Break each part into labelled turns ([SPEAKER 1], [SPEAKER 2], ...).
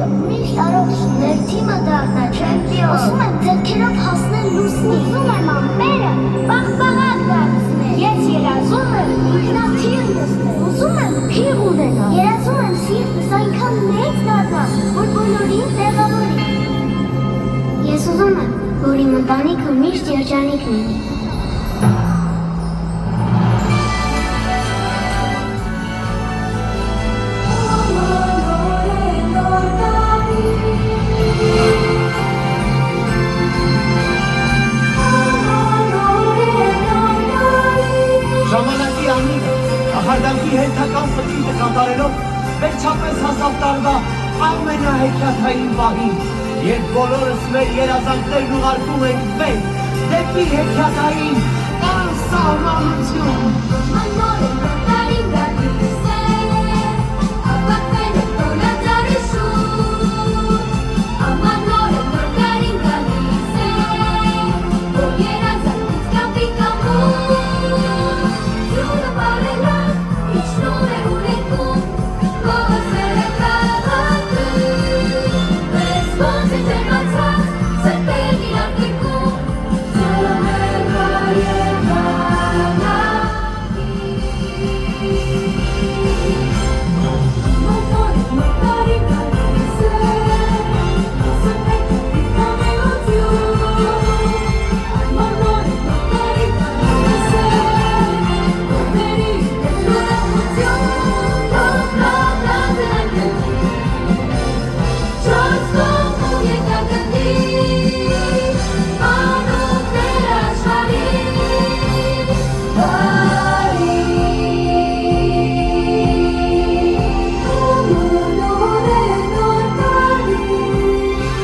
[SPEAKER 1] Ալեքսանդրը միշտ առողջներ թիմը դառնա չեմպիոն։ Ուզում եմ ձեռքերով հասնել լուսնի։ Ուզում եմ ամպերը բաղբաղակ դարձնել։ Ես երազում եմ ինքնաթիռ նստել։ Ուզում եմ փիղ ունենալ։ Երազում եմ սիրտս այնքան մեծ դառնա, որ բոլորին տեղավորի։ Ես ուզում եմ, որ իմ ընտանիքը միշտ երջանիկ լինի։
[SPEAKER 2] Ժամանակի անիվը, ախարդանքի հերթական պտույտը կատարելով, վերջապես հասավ տարվա ամենահեքիաթային պահին, երբ բոլորս մեր երազանքներն ուղարկում ենք վեր, դեպի հեքիաթային անսահմանություն։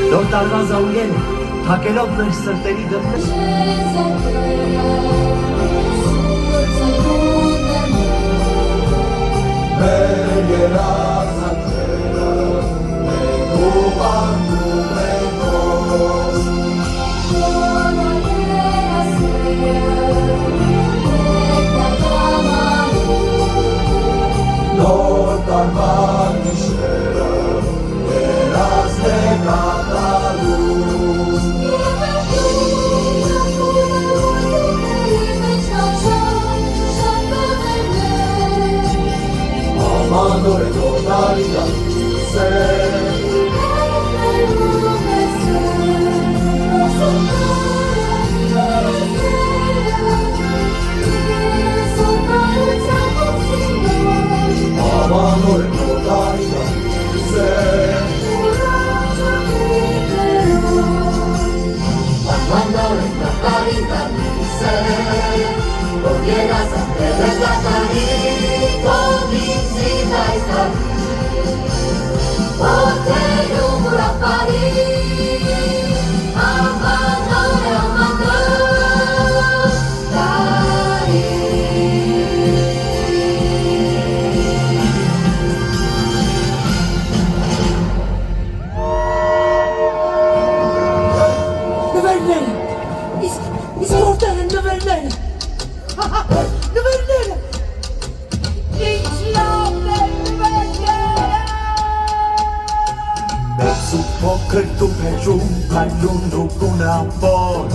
[SPEAKER 2] Նոր տարվա զանգերը, հակելով մեր սրտերի դռները։
[SPEAKER 3] Մեր երազանքները մենք ուղարկում ենք քո։ Նոր տարվա գիշերը երազներ կատարում։ Amanor totalida se Amanor totalida se Amanor totalida se Volvieras a ver la carita
[SPEAKER 2] Փոքր դու փեջում, այլում դու գունավոր